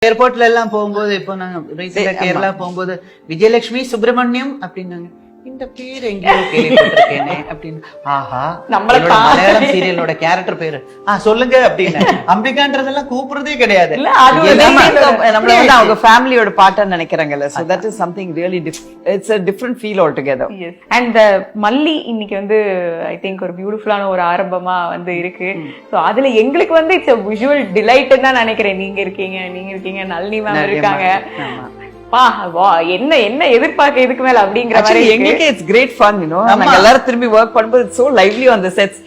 ஏர்போர்ட்ல எல்லாம் போகும்போது இப்போ நாங்க ரீசெண்டா கேரளா போகும்போது விஜயலட்சுமி சுப்பிரமணியம் அப்படின்னாங்க. இந்த பேர் எங்கேயோ கேள்விப்பட்டிருக்கேனே அப்படின்னு. ஆஹா, நம்மளோட மலையாளம் சீரியலோட கேரக்டர் பேரு சொல்லுங்க அப்படின்னு. அம்பிகான்றதெல்லாம் கூப்பிடுறதே கிடையாது. நம்மள வந்து அவங்க ஃபேமிலியோட பார்ட்டா நினைக்கிறாங்கல்ல. So that is something really it's a different feel altogether. Yes. And மல்லி இன்னைக்கு வந்து ஐ திங்க் ஒரு பியூட்டிஃபுல்லான ஒரு ஆரம்பமா வந்து இருக்கு. சோ அதுல எங்களுக்கு வந்து இட்ஸ் a visual delight தான் நினைக்கிறேன். நீங்க இருக்கீங்க நளினி மேம் இருக்காங்க. என்ன என்ன எதிர்பார்க்க இதுக்கு மேல அப்படிங்கிற மாதிரி எங்களுக்கு இட்ஸ் கிரேட் ஃபன். நாங்க எல்லாரும் திரும்பி ஒர்க் பண்ணும்போது so lively on the sets.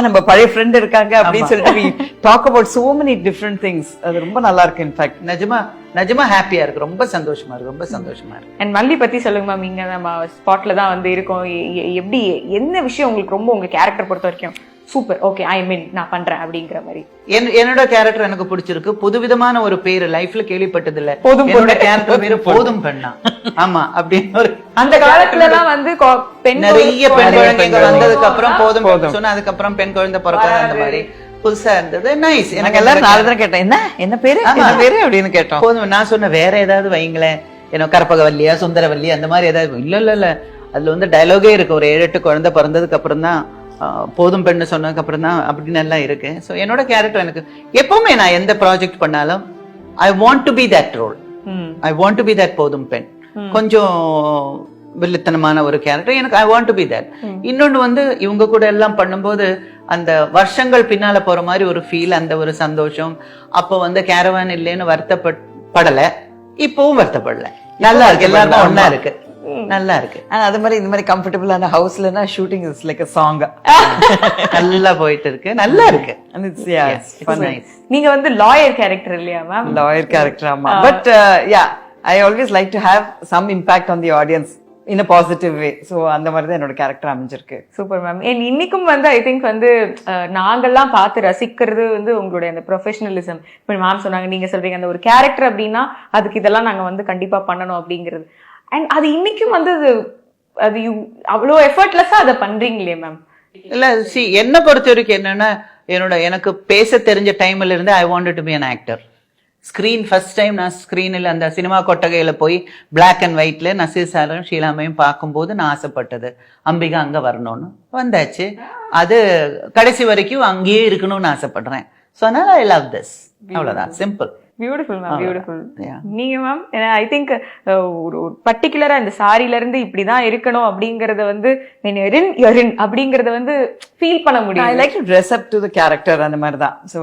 நம்ம பழைய ஃப்ரெண்ட் இருக்காங்க அப்படின்னு சொல்லிட்டு we talk about so many different things. அது ரொம்ப நல்லா இருக்கு. இன்ஃபேக்ட் நிஜமா ஹாப்பியா இருக்கு. ரொம்ப சந்தோஷமா இருக்கு. அண்ட் மல்லி பத்தி சொல்லுங்க மேம். இங்க நம்ம ஸ்பாட்ல தான் வந்து இருக்கோம். எப்படி என்ன விஷயம் உங்களுக்கு ரொம்ப உங்க கேரக்டர் பொறுத்த வரைக்கும் சூப்பர் ஓகே ஐ மீன் நான் பண்றேன் அப்படிங்கிற மாதிரி? என்னோட கேரக்டர் எனக்கு பிடிச்சிருக்கு. புதுவிதமான ஒரு பேரு லைஃப்ல கேள்விப்பட்டது இல்ல. என்னோட கேரக்டர் பேரு போதும் பெண்ணா. ஆமா, அப்படின்னு ஒரு அந்த காலத்துல எல்லாம் வந்து நிறைய பெண் குழந்தைங்க வந்ததுக்கு அப்புறம் போதும் சொன்னா அதுக்கப்புறம் பெண் குழந்தை பிறக்காத அந்த மாதிரி புதுசா இருந்தது. நைஸ். எனக்கு எல்லாரும் நாலு தடவை கேட்டேன் என்ன பேரு அப்படின்னு கேட்டோம். போதும் நான் சொன்ன வேற ஏதாவது வைங்களேன். கற்பகவல்லியா சுந்தரவல்லியா அந்த மாதிரி ஏதாவது. இல்ல அதுல வந்து டயலாகே இருக்கு. ஒரு 7-8 குழந்தை பிறந்ததுக்கு அப்புறம் தான் போதும் பெண்ணு சொன்னதுக்கு அப்புறம் தான் அப்படின்னு எல்லாம் இருக்கு. ஸோ என்னோட கேரக்டர் எனக்கு எப்பவுமே நான் எந்த ப்ராஜெக்ட் பண்ணாலும் I want to be that role. I want to be that போதும் பெண். கொஞ்சம் வில்லித்தனமான ஒரு கேரக்டர் எனக்கு I want to be that. இன்னொன்னு வந்து இவங்க கூட எல்லாம் பண்ணும்போது அந்த வருஷங்கள் பின்னால போற மாதிரி ஒரு ஃபீல், அந்த ஒரு சந்தோஷம். அப்போ வந்து கேரவான் இல்லைன்னு வருத்தப்படல, இப்பவும் வருத்தப்படல. நல்லா இருக்கு, எல்லாருக்கும் ஒன்னா இருக்கு, நல்லா இருக்கு. அது மாதிரி இந்த மாதிரி கம்ஃபர்டபுளான ஹவுஸ்லனா shooting is like a song. நல்லா போயிட்டு இருக்கு, நல்லா இருக்கு. And it's nice. நீங்க வந்து லாயர் கேரக்டர் இல்லையா மேம்? லாயர் கேரக்டர் ஆமா. But I always like to have some impact on the audience in a positive way. So அந்த மாதிரி தான் என்னோட கேரக்டர் அமைஞ்சிருக்கு. Super ma'am. இன்னைக்கும் வந்து ஐ திங்க் வந்து நாங்கெல்லாம் பார்த்து ரசிக்கிறது வந்து உங்களுடைய அந்த ப்ரொஃபஷனலிசம். இப்போ மேம் சொன்னாங்க, நீங்க சொல்றீங்க அந்த ஒரு கேரக்டர் அப்படின்னா அதுக்கு இதெல்லாம் நாங்க வந்து கண்டிப்பா பண்ணணும் அப்படிங்கிறது. அண்ட் அது இன்னைக்கும் வந்து அது அவ்வளோ எஃபர்ட்லெஸ்ஸா அதை பண்றீங்களே மேம்? இல்ல என்ன பொறுத்த வரைக்கும் என்னன்னா எனக்கு பேச தெரிஞ்ச டைம்ல இருந்து I wanted to be an actor. Screen first time நான் ஸ்கிரீனில் அந்த சினிமா கொட்டகையில போய் பிளாக் அண்ட் ஒயிட்ல நசீர் சாரும் ஷீலாமையும் பார்க்கும்போது நான் ஆசைப்பட்டது அம்பிகா அங்க வரணும்னு. வந்தாச்சு. அது கடைசி வரைக்கும் அங்கேயே இருக்கணும்னு ஆசைப்படுறேன். ஸோ அதனால ஐ லவ் திஸ். அவ்வளவுதான், சிம்பிள். Beautiful ma'am, beautiful. நீங்க மேம் ஐ திங்க் ஒரு பர்டிகுலரா இந்த சாரில இருந்து இப்படிதான் இருக்கணும் அப்படிங்கறத வந்து அப்படிங்கறத வந்து ஃபீல் பண்ண முடியும். I like to dress up to the character அந்த மாதிரி தான். So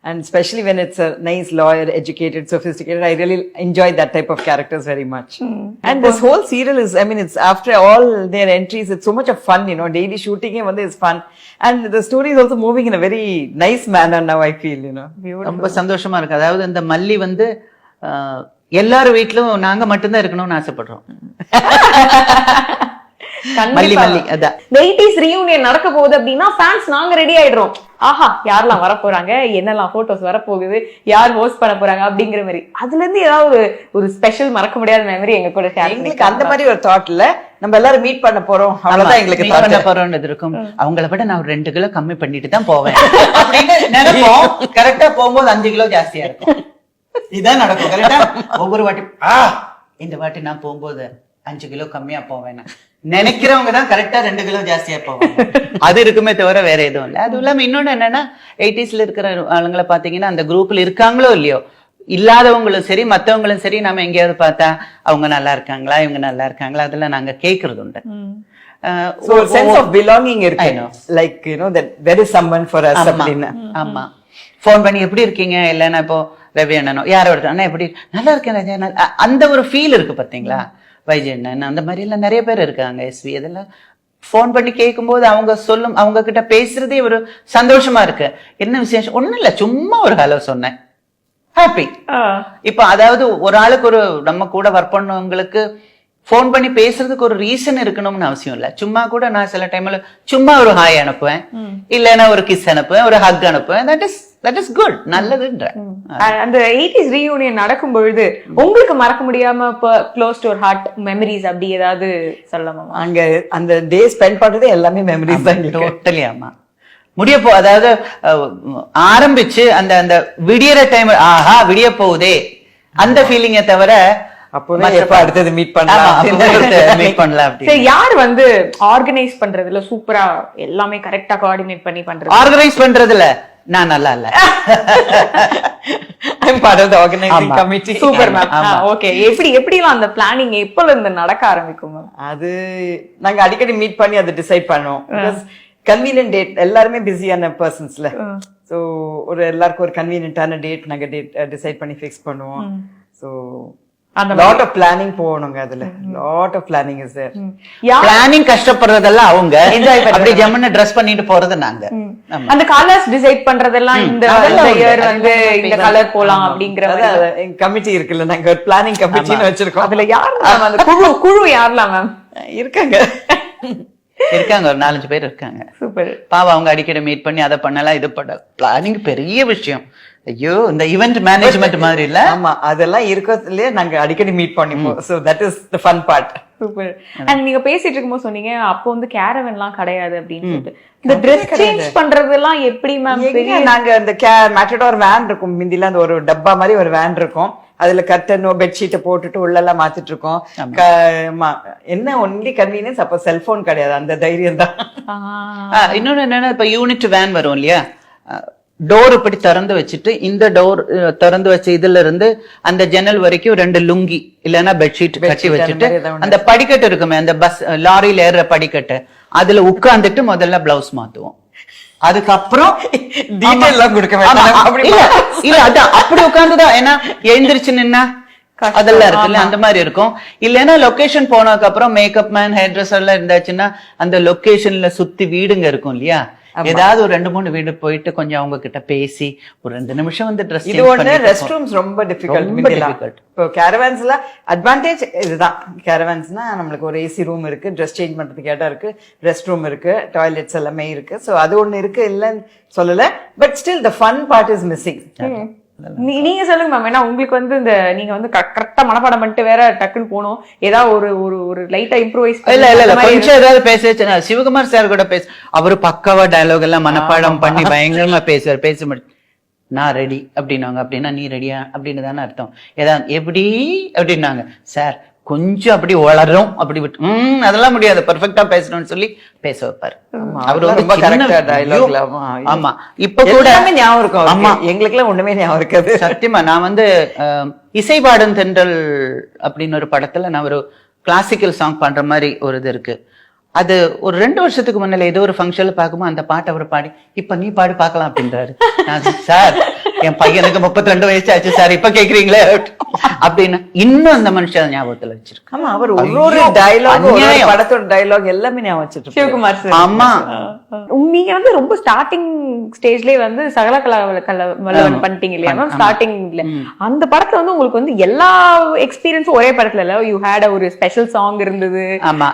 and especially when it's a nice lawyer, educated, sophisticated, I really enjoy that type of characters very much. And this whole serial is, I mean, it's after all their entries, it's so much of fun, daily shooting is fun. And the story is also moving in a very nice manner now, I feel, ரொம்ப சந்தோஷமா இருக்கு. அதாவது இந்த மல்லி வந்து எல்லாரும் வீட்லயும் நாங்க மட்டும்தான் இருக்கணும்னு ஆசைப்படுறோம். மல்லி அதான் 80s ரீயூனியன் நடக்க போகுது அப்படின்னா ஃபேன்ஸ் நாங்க ரெடி ஆயிடுறோம். ஆஹா, யாரெல்லாம் வர போறாங்க, என்னெல்லாம் போட்டோஸ் வரப்போகுது, யார் ஹோஸ்ட் பண்ண போறாங்க அப்படிங்கிற மாதிரி. அதுல இருந்து ஏதாவது ஒரு ஸ்பெஷல் மறக்க முடியாத மெமரி எங்க கூட ஷேர் எங்களுக்கு அந்த மாதிரி ஒரு தாட்ல நம்ம எல்லாரும் மீட் பண்ண போறோம், அவ்வளவுதான் எங்களுக்கு மீட் பண்ண போறோம்னு இருக்கும். அவங்கள விட நான் ஒரு 2 கிலோ கம்மி பண்ணிட்டு தான் போவேன் அப்படின்னு நினைப்போம். கரெக்டா போகும்போது 5 கிலோ ஜாஸ்தியா இருக்கும். இதான் நடக்கும் கரெக்டா. ஒவ்வொரு வாட்டி இந்த வாட்டி நான் போகும்போது 5 கிலோ கம்மியா போவேன் நினைக்கிறவங்க தான் கரெக்டா 2 கிலோ ஜாஸ்தியா போவாங்க. அது இருக்குமே தவிர வேற எதுவும் இல்லை. அதுவும் இல்லாம இன்னொன்னு என்னன்னா 80sல இருக்கிற ஆளுங்களை பாத்தீங்கன்னா அந்த குரூப்ல இருக்காங்களோ இல்லையோ, இல்லாதவங்களும் சரி மத்தவங்களும் சரி, நம்ம எங்கேயாவது பார்த்தா அவங்க நல்லா இருக்காங்களா இவங்க நல்லா இருக்காங்களா அதெல்லாம் நாங்க கேக்குறது உண்டு. ஒரு சென்ஸ் ஆஃப் பிலாங்கிங் இருக்கு. Like that there is someone for us அப்படின்னு. ஆமா, போன் பண்ணி எப்படி இருக்கீங்க, இல்லைன்னா இப்போ ரவி அண்ணனோ யாரோ அண்ணா எப்படி நல்லா இருக்கேன், அந்த ஒரு ஃபீல் இருக்கு பாத்தீங்களா. வைஜயண்ணன் அந்த மாதிரி எல்லாம் நிறைய பேர் இருக்காங்க. எஸ்வி அதெல்லாம் போன் பண்ணி கேட்கும்போது அவங்க கிட்ட பேசுறதே ஒரு சந்தோஷமா இருக்கு. என்ன விசேஷம்? ஒண்ணும் இல்ல, சும்மா ஒரு ஹலோ சொன்னேன், ஹாப்பி. இப்ப அதாவது ஒரு ஆளுக்கு ஒரு நம்ம கூட ஒர்க் பண்ணவங்களுக்கு போன் பண்ணி பேசுறதுக்கு ஒரு ரீசன் இருக்கணும்னு அவசியம் இல்ல. சும்மா கூட நான் சில டைம்ல சும்மா ஒரு ஹாய் அனுப்புவேன், இல்லைன்னா ஒரு கிஸ் அனுப்புவேன், ஒரு ஹக் அனுப்புவேன். தட் இஸ் குட், நல்லதுன்ற. அந்த 80s ரீயூனியன் நடக்கும் பொழுது உங்களுக்கு மறக்க முடியாம க்ளோஸ் டு ஒரு ஹார்ட் மெமரிஸ் அப்படி ஏதாவது சொல்லலாமா? அங்க அந்த டே ஸ்பெண்ட் பண்றதே எல்லாமே மெமரிஸ் தான். டோட்டலி. ஆமா, அதாவது ஆரம்பிச்சு அந்த அந்த விடியற டைம் ஆஹா விடிய போகுதே அந்த ஃபீலிங்கை தவிர அப்பவே எப்ப அடுத்தது மீட் பண்ணலாம் மீட் பண்ணலாம். சரி, யார் வந்து ஆர்கனைஸ் பண்றதுல சூப்பரா எல்லாமே கரெக்டா கோஆர்டினேட் பண்ணி பண்றது? ஆர்கனைஸ் பண்றதுல நான் நல்லா இல்ல. I'm part of the organizing committee. Super ma'am. Okay, எப்படிலாம் அந்த பிளானிங் எப்பல இருந்து நடக்க ஆரம்பிக்கும் மேம்? அது நாங்க அடிக்கடி மீட் பண்ணி அதை டிசைட் பண்ணுவோம். கன்வீனியன்ட் டேட், எல்லாருமே பிஸியான பர்சன்ஸ்ல, சோ ஒரு எல்லாருக்கும் ஒரு கன்வீனியன்டான டேட் நாங்க டிசைட் பண்ணி ஃபிக்ஸ் பண்ணுவோம். சோ அந்த லாட் ஆஃப் பிளானிங் போகணுங்க, அதுல lot of planning is there. Planning கஷ்டப்படுறதெல்லாம் அவங்க, அப்படி ஜம்மன்னு ட்ரெஸ் பண்ணிட்டு போறது நாங்க. அந்த கலர்ஸ் டிசைட் பண்றதெல்லாம் இந்த இயர் வந்து இந்த கலர் போலாம் அப்படிங்கற கமிட்டி இருக்குல்ல, நாங்க ஒரு பிளானிங் கமிட்டின்னு வச்சிருக்கோம். அதுல யார் அந்த குழு யாரெல்லாம் மேம் இருக்காங்க? ஒரு 4-5 பேர் இருக்காங்க. சூப்பர். பாவம், அவங்க அடிக்கடி மீட் பண்ணி அதை பண்ணலாம் இது பண்ணலாம். பிளானிங் பெரிய விஷயம். ஐயோ, இந்த ஈவென்ட் மேனேஜ்மெண்ட் மாதிரி இல்ல. ஆமா, அதெல்லாம் இருக்கிறதுலயே நாங்க அடிக்கடி மீட் பண்ணிப்போம். So that is the fun part. Super. And நீங்க பேசிட்டு இருக்கும்போது சொன்னீங்க அப்போ வந்து கேரவன்லாம் கிடையாது அப்படின்னு சொல்லிட்டு. இந்த Dress சேஞ்ச் பண்றதெல்லாம் எப்படி மேம்? நாங்க இந்த மேட்டடோர் வேன் இருக்கும், மிந்தில அந்த ஒரு டப்பா மாதிரி ஒரு வேன் இருக்கும், அதுல கர்டனோ பெட்ஷீட்டை போட்டுட்டு உள்ள எல்லாம் மாத்திட்டு இருக்கோம். என்ன ஒன்லி கன்வீனியன்ஸ், அப்ப செல்போன் கிடையாது, அந்த தைரியம் தான். இன்னொன்னு என்னன்னா, இப்ப யூனிட் வேன் வரும் இல்லையா, டோர் இப்படி திறந்து வச்சுட்டு இந்த டோர் திறந்து வச்ச இதுல இருந்து அந்த ஜன்னல் வரைக்கும் 2 லுங்கி இல்லன்னா பெட்ஷீட் கட்டி வச்சுட்டு அந்த படிக்கட்டு இருக்குமே, அந்த பஸ் லாரியில ஏறுற படிக்கட்டு, அதுல உட்கார்ந்துட்டு முதல்ல பிளவுஸ் மாத்துவோம். அதுக்கப்புறம் டீடைல் எல்லாம் கொடுக்க வேண்டாம். இல்ல அதான் அப்படி உட்கார்ந்துதான், ஏன்னா எழுந்திரிச்சு நின்னா அதெல்லாம் இருக்குல்ல, அந்த மாதிரி இருக்கும். இல்லைன்னா லொகேஷன் போனதுக்கு அப்புறம் மேக்கப் மேன், ஹேர் ட்ரெஸ்ஸர் எல்லாம் இருந்தாச்சுன்னா அந்த லொகேஷன்ல சுத்தி வீடுங்க இருக்கும் இல்லையா, ஏதாவது ஒரு 2-3 வீடு போயிட்டு கொஞ்சம் அவங்க கிட்ட பேசி ஒரு 2 நிமிஷம் வந்து ட்ரெஸ். இது ஒண்ணு. ரெஸ்ட் ரூம்ஸ் ரொம்ப டிஃபிகல்ட். இப்போ கேரவான்ஸ்ல அட்வான்டேஜ் இதுதான். கேரவான்ஸ்னா நம்மளுக்கு ஒரு ஏசி ரூம் இருக்கு, ட்ரெஸ் சேஞ்ச் பண்றதுக்கு இடம் இருக்கு, ரெஸ்ட் ரூம் இருக்கு, டாய்லெட்ஸ் எல்லாமே இருக்கு. சோ அது ஒண்ணு இருக்கு, இல்லன்னு சொல்லல. But still the fun part is missing. நீங்க சொல்லுங்க மேம், ஏன்னா உங்களுக்கு வந்து இந்த நீங்க வந்து கரெக்டா மனப்பாடம் பண்ணிட்டு வேற டக்குன்னு போனோம், ஏதாவது ஒரு லைட்டா இம்ப்ரூவைஸ் இல்ல கொஞ்சம் ஏதாவது பேச சிவகுமார் சார் கூட அவரு பக்காவா டயலாக் எல்லாம் மனப்பாடம் பண்ணி பயங்கரமா பேச நான் ரெடி அப்படின்னாங்க. அப்படின்னா நீ ரெடியா அப்படின்னு தானே அர்த்தம். ஏதாவது எப்படி அப்படின்னாங்க, சார் கொஞ்சம் அப்படி வளரும் அப்படி விட்டு அதெல்லாம் முடியாது, பெர்ஃபெக்ட்டா பேசணும்னு சொல்லி பேச வைப்பாரு. அவரு ரொம்ப கரெக்டா டயலாக்ல. ஆமா, இப்ப கூட ஞாபகம் இருக்கும். ஆமா, எங்களுக்கு எல்லாம் ஒண்ணுமே ஞாபகம் இருக்காது சத்தியமா. நான் வந்து இசைபாடும் தென்றல் அப்படின்னு ஒரு படத்துல நான் ஒரு கிளாசிக்கல் சாங் பண்ற மாதிரி ஒரு இது இருக்கு. அது ஒரு 2 வருஷத்துக்கு முன்னால ஏதோ ஒரு ஃபங்க்ஷன்ல பாக்கும்போது அந்த பாட்டு அவர் பாடி, இப்ப நீ பாடி பாக்கலாம் அப்படின்றாரு. சார், என் பையனுக்கு 32 வயசு ஆச்சு சார், இப்ப கேக்குறீங்களே அப்படின்னு இன்னும் அந்த மனுஷன் ஞாபகத்துல வச்சிருக்கு. ஆமா, அவர் ஒரு டயலாக், படத்தோட டயலாக் எல்லாமே ஞாபகம் வச்சிருக்கு சிவகுமார் சார். ஆமா, நீங்க வந்து ரொம்ப ஸ்டார்டிங் ஸ்டேஜ்லயே வந்து சகலகலாவல்லவன் பண்ணிட்டீங்க இல்லையா மேம்? ஸ்டார்டிங்ல அந்த படத்துல வந்து உங்களுக்கு வந்து எல்லா எக்ஸ்பீரியன்ஸும் ஒரே படத்துல இல்ல, யூ ஹேட் ஒரு ஸ்பெஷல் சாங் இருந்தது. ஆமா,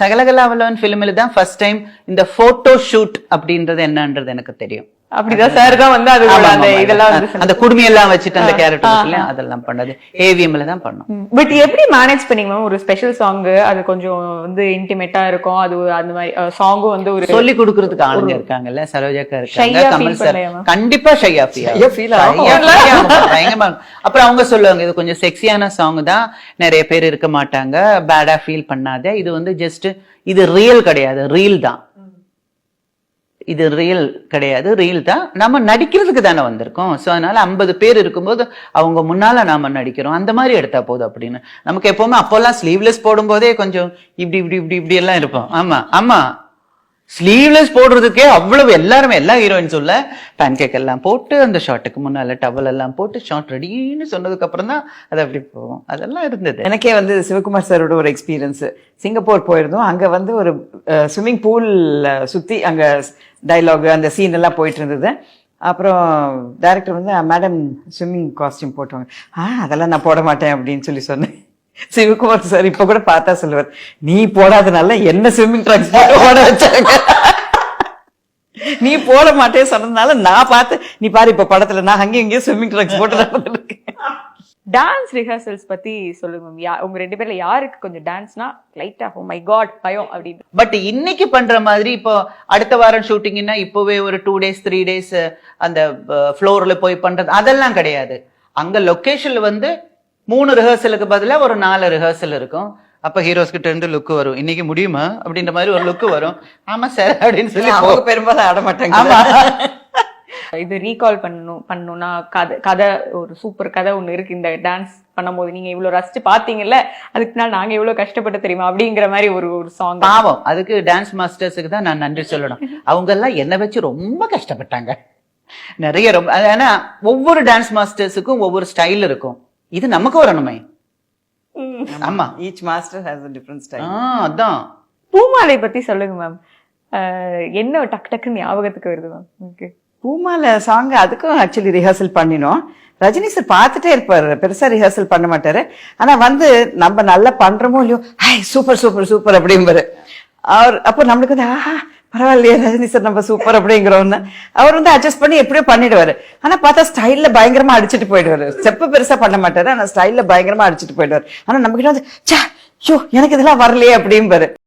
சகலகலாவல்லவன் பிலிம்ல தான் ஃபர்ஸ்ட் டைம் இந்த போட்டோ ஷூட் அப்படின்றது என்னன்றது எனக்கு தெரியும். அப்படிதான் சார் தான் வந்து அது அந்த இதெல்லாம் அந்த குடுமையெல்லாம் வச்சுட்டு அந்த கேரக்டர் அதெல்லாம் பண்ணது ஏவிஎம்ல தான் பண்ணோம். பட் எப்படி மேனேஜ் பண்ணீங்க மேம்? ஒரு ஸ்பெஷல் சாங், அது கொஞ்சம் வந்து இன்டிமேட்டா இருக்கும், அது அந்த மாதிரி சாங்கும் வந்து ஒரு சொல்லி கொடுக்கறதுக்கு ஆளுங்க இருக்காங்கல்ல, சரோஜாக்கா இருக்காங்க, கமல் சார் கண்டிப்பா ஷையா ஃபீல். அப்புறம் அவங்க சொல்லுவாங்க, இது கொஞ்சம் செக்ஸியான சாங் தான், நிறைய பேர் இருக்க மாட்டாங்க, பேடா ஃபீல் பண்ணாத, இது வந்து ஜஸ்ட் இது ரியல் கிடையாது, ரீல் தான், இது ரியல் கிடையாது, ரீல் தான், நம்ம நடிக்கிறதுக்கு தானே வந்திருக்கோம். ஸோ அதனால 50 பேர் இருக்கும்போது அவங்க முன்னால நாம நடிக்கிறோம், அந்த மாதிரி எடுத்தா போதும் அப்படின்னு. நமக்கு எப்பவுமே அப்போல்லாம் ஸ்லீவ்லெஸ் போடும் போதே கொஞ்சம் இப்படி இப்படி இப்படி இப்படி எல்லாம் இருப்போம். ஆமா ஆமா, ஸ்லீவ்லெஸ் போடுறதுக்கே அவ்வளவு எல்லாருமே, எல்லா ஹீரோயின்ஸ் உள்ள பேன் கேக் எல்லாம் போட்டு அந்த ஷார்ட்டுக்கு முன்னால டவல் எல்லாம் போட்டு ஷார்ட் ரெடின்னு சொன்னதுக்கு அப்புறம் தான் அது அப்படி போகும். அதெல்லாம் இருந்தது. எனக்கே வந்து சிவகுமார் சாரோட ஒரு எக்ஸ்பீரியன்ஸ், சிங்கப்பூர் போயிருந்தோம். அங்க வந்து ஒரு ஸ்விம்மிங் பூல் சுத்தி அங்க டைலாக் அந்த சீன் எல்லாம் போயிட்டு இருந்தது. அப்புறம் டைரக்டர் வந்து, மேடம் ஸ்விம்மிங் காஸ்டியூம் போட்டுவாங்க. அதெல்லாம் நான் போட மாட்டேன் அப்படின்னு சொல்லி சொன்னேன். சிவகுமார் சார் இப்ப கூட பார்த்தா சொல்லுவார், நீ போடாதனால என்ன ஸ்விம்மிங் ட்ராக்ஸ் போட வச்சாங்க, நீ போட மாட்டேன்னு சொன்னதுனால நான் பார்த்து, நீ பாரு இப்ப படத்துல நான் அங்கேயும் இங்கேயும் ஸ்விம்மிங் ட்ராக்ஸ் போட்டு. டான்ஸ் ரிஹர்சல்ஸ் பத்தி சொல்லுங்க மேம். உங்க 2 பேர்ல யாருக்கு கொஞ்சம் டான்ஸ்னா லைட்டா ஓ மை காட் பயம் அப்படின்னு? பட் இன்னைக்கு பண்ற மாதிரி இப்போ அடுத்த வாரம் ஷூட்டிங்னா இப்பவே ஒரு 2 days 3 days அந்த ஃப்ளோர்ல போய் பண்றது அதெல்லாம் கிடையாது. அங்க லொகேஷன்ல வந்து 3 ரிஹர்சலுக்கு பதிலா ஒரு 4 ரிஹர்சல் இருக்கும். அப்ப ஹீரோஸ் கிட்ட இருந்து லுக் வரும், இன்னைக்கு முடியுமா அப்படின்ற மாதிரி ஒரு லுக் வரும். ஆமா சார் அப்படின்னு சொல்லி அவங்க பெரும்பாலும் ஆட மாட்டாங்க. ஆமா. இது ரீகால் பண்ணணும்னா கதை ஒரு சூப்பர் கதை ஒண்ணு இருக்கு இந்த டான்ஸ் பண்ணும்போது நீங்க இவ்வளவு ரசிச்சு பாத்தீங்கல்ல, அதுக்கு பின்னால் நாங்க இவ்வளவு கஷ்டப்பட்டு தெரியுமா அப்படிங்கிற மாதிரி ஒரு சாங். பாவம், அதுக்கு டான்ஸ் மாஸ்டர்ஸுக்கு தான் நான் நன்றி சொல்லணும். அவங்க எல்லாம் என்ன வச்சு ரொம்ப கஷ்டப்பட்டாங்க நிறைய. ரொம்ப ஏன்னா ஒவ்வொரு டான்ஸ் மாஸ்டர்ஸுக்கும் ஒவ்வொரு ஸ்டைல் இருக்கும். இது நமக்கு வரணுமே. ஆமா, each master has a different style. அதான். பூமாலை பத்தி சொல்லுங்க மேம். என்ன டக்கு டக்குன்னு ஞாபகத்துக்கு வருது மேம்? ஓகே, பூமால சாங் அதுக்கும் ஆக்சுவலி ரிஹர்சல் பண்ணினோம். ரஜினி சார் பார்த்துட்டே இருப்பாரு, பெருசா ரிஹர்சல் பண்ண மாட்டாரு. ஆனா வந்து நம்ம நல்லா பண்றோமோ இல்லையோ, ஹாய் சூப்பர் சூப்பர் சூப்பர் அப்படிம்பாரு அவர். அப்போ நம்மளுக்கு வந்து ஆஹா பரவாயில்லையே ரஜினி சார் நம்ம சூப்பர் அப்படிங்கிறோம். அவர் வந்து அட்ஜஸ்ட் பண்ணி எப்படியோ பண்ணிடுவாரு. ஆனா பார்த்தா ஸ்டைல்ல பயங்கரமா அடிச்சுட்டு போயிடுவாரு. ஸ்டெப் பெருசா பண்ண மாட்டாரு, ஆனா ஸ்டைல்ல பயங்கரமா அடிச்சுட்டு போயிடுவாரு. ஆனா நம்ம கிட்ட வந்து ச்சே ஐயோ எனக்கு இதெல்லாம் வரலையே அப்படிம்பாரு.